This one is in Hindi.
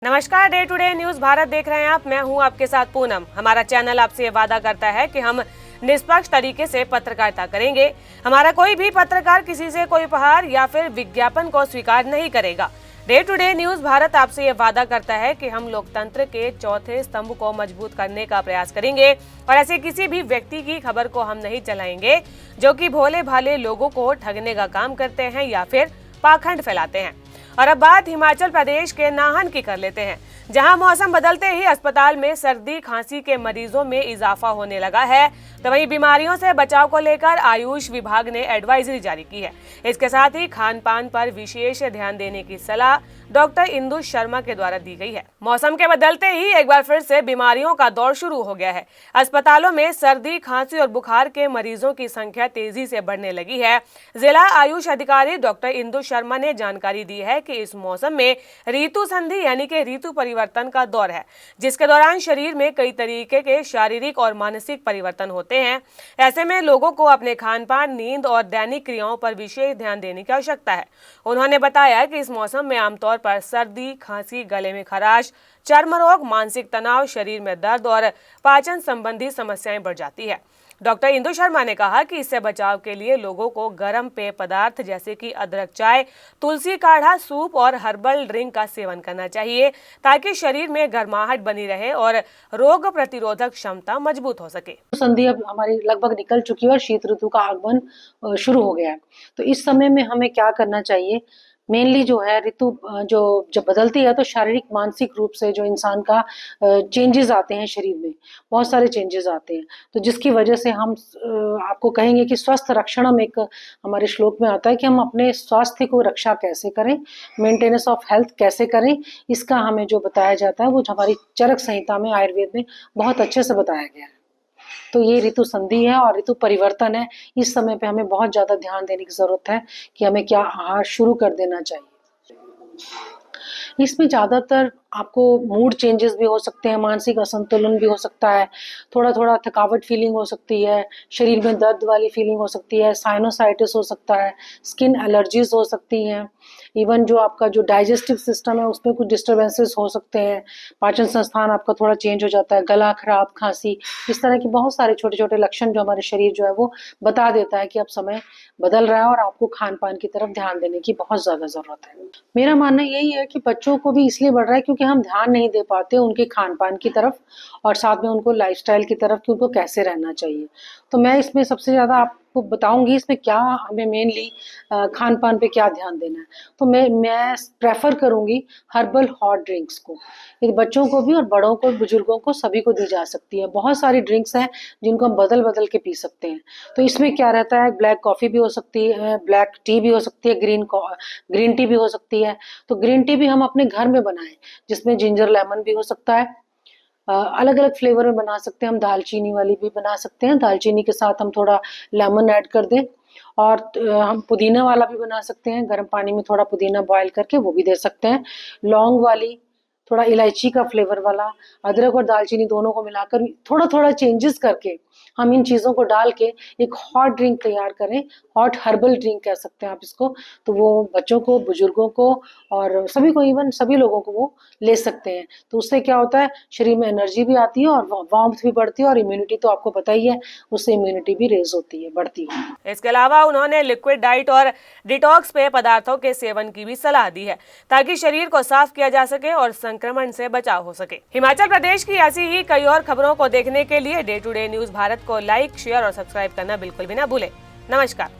नमस्कार, day to day news Bharat देख रहे हैं आप। मैं हूं आपके साथ पूनम। हमारा चैनल आपसे ये वादा करता है कि हम निष्पक्ष तरीके से पत्रकारिता करेंगे। हमारा कोई भी पत्रकार किसी से कोई उपहार या फिर विज्ञापन को स्वीकार नहीं करेगा। Day to day news Bharat आपसे ये वादा करता है कि हम लोकतंत्र के चौथे स्तंभ को मजबूत करने का प्रयास करेंगे और ऐसे किसी भी व्यक्ति की खबर को हम नहीं चलाएंगे जो कि भोले भाले लोगों को ठगने का काम करते हैं या फिर पाखंड फैलाते हैं। और अब बात हिमाचल प्रदेश के नाहन की कर लेते हैं, जहां मौसम बदलते ही अस्पताल में सर्दी खांसी के मरीजों में इजाफा होने लगा है। तो वहीं बीमारियों से बचाव को लेकर आयुष विभाग ने एडवाइजरी जारी की है। इसके साथ ही खान पान पर विशेष ध्यान देने की सलाह डॉक्टर इंदु शर्मा के द्वारा दी गई है। मौसम के बदलते ही एक बार फिर से बीमारियों का दौर शुरू हो गया है। अस्पतालों में सर्दी खांसी और बुखार के मरीजों की संख्या तेजी से बढ़ने लगी है। जिला आयुष अधिकारी डॉक्टर इंदु शर्मा ने जानकारी दी है कि इस मौसम में ऋतु संधि यानी कि ऋतु परिवर्तन का दौर है, जिसके दौरान शरीर में कई तरीके के शारीरिक और मानसिक परिवर्तन होते हैं। ऐसे में लोगों को अपने खान पान, नींद और दैनिक क्रियाओं पर विशेष ध्यान देने की आवश्यकता है। उन्होंने बताया कि इस मौसम में आमतौर पर सर्दी, खांसी, गले में खराश, चर्म रोग, मानसिक तनाव, शरीर में दर्द और पाचन संबंधी समस्याएं बढ़ जाती है। डॉक्टर इंदु शर्मा ने कहा कि इससे बचाव के लिए लोगों को गर्म पेय पदार्थ जैसे कि अदरक चाय, तुलसी काढ़ा, सूप और हर्बल ड्रिंक का सेवन करना चाहिए, ताकि शरीर में गर्माहट बनी रहे और रोग प्रतिरोधक क्षमता मजबूत हो सके। संधि अब हमारी लगभग निकल चुकी है और शीत ऋतु का आगमन शुरू हो गया है। तो इस समय में हमें क्या करना चाहिए? मेनली जो है ऋतु जब बदलती है तो शारीरिक मानसिक रूप से जो इंसान का चेंजेस आते हैं, शरीर में बहुत सारे चेंजेस आते हैं। तो जिसकी वजह से हम आपको कहेंगे कि स्वस्थ रक्षणम एक हमारे श्लोक में आता है कि हम अपने स्वास्थ्य को रक्षा कैसे करें, मेंटेनेंस ऑफ हेल्थ कैसे करें, इसका हमें जो बताया जाता है वो हमारी चरक संहिता में, आयुर्वेद में बहुत अच्छे से बताया गया है। तो ये ऋतु संधि है और ऋतु परिवर्तन है। इस समय पे हमें बहुत ज़्यादा ध्यान देने की ज़रूरत है कि हमें क्या आहार शुरू कर देना चाहिए। इसमें ज़्यादातर आपको मूड चेंजेस भी हो सकते हैं, मानसिक असंतुलन भी हो सकता है, थोड़ा-थोड़ा थकावट फीलिंग हो सकती है, शरीर में दर्द वाली फीलिंग हो सकती है, साइनोसाइटिस हो सकता है, स्किन एलर्जीज हो सकती हैं, इवन जो आपका जो डाइजेस्टिव सिस्टम है उसमें कुछ डिस्टर्बेंसेस हो सकते हैं, पाचन संस्थान आपका थोड़ा चेंज हो जाता है, गला खराब, खांसी, इस तरह के बहुत सारे छोटे-छोटे लक्षण जो हमारे शरीर जो है वो बता देता है कि अब समय बदल रहा है और आपको खान-पान की तरफ ध्यान देने की बहुत ज़्यादा ज़रूरत है। मेरा मानना यही है कि बच्चों को भी इसलिए बढ़ रहा है क्योंकि हम ध्यान नहीं दे पाते उनके खान-पान की तरफ और साथ में उनको लाइफ़स्टाइल की तरफ कि उनको कैसे रहना चाहिए। तो मैं इसमें सबसे ज़्यादा आपको बताऊँगी इसमें क्या हमें मेनली खान-पान पे क्या ध्यान देना है। तो मैं प्रेफ़र करूँगी हर्बल हॉट ड्रिंक्स को। ये बच्चों को भी और बड़ों को, बुजुर्गों को, सभी को दी जा सकती है। बहुत सारी ड्रिंक्स हैं जिनको हम बदल-बदल के पी सकते हैं। तो इसमें क्या रहता है, ब्लैक कॉफ़ी भी हो सकती है, ब्लैक टी भी हो सकती है, ग्रीन टी भी हो सकती है। तो ग्रीन टी भी हम अपने घर में बनाएँ, जिसमें जिंजर लेमन भी हो सकता है। अलग-अलग फ्लेवर में बना सकते हैं, हम दालचीनी वाली भी बना सकते हैं, दालचीनी के साथ हम थोड़ा लेमन ऐड कर दें और हम पुदीना वाला भी बना सकते हैं, गर्म पानी में थोड़ा पुदीना बॉयल करके वो भी दे सकते हैं। लौंग वाली, थोड़ा इलायची का फ्लेवर वाला, अदरक और दालचीनी दोनों को मिलाकर थोड़ा-थोड़ा चेंजेस करके हम इन चीज़ों को डाल के एक हॉट ड्रिंक तैयार करें, हॉट हर्बल ड्रिंक कह सकते हैं आप इसको। तो वो बच्चों को, बुजुर्गों को और सभी को, इवन सभी लोगों को वो ले सकते हैं। तो उससे क्या होता है, शरीर में एनर्जी भी आती है और वार्मथ भी बढ़ती है और इम्यूनिटी तो आपको पता ही है, उससे इम्यूनिटी भी रेज़ होती है, बढ़ती है। इसके अलावा उन्होंने लिक्विड डाइट और डिटॉक्स पेय पदार्थों के सेवन की भी सलाह दी है, ताकि शरीर को साफ किया जा सके और संक्रमण से बचाव हो सके। हिमाचल प्रदेश की ऐसी ही कई और खबरों को देखने के लिए day to day news Bharat को लाइक, शेयर और सब्सक्राइब करना बिल्कुल भी ना भूलें। नमस्कार।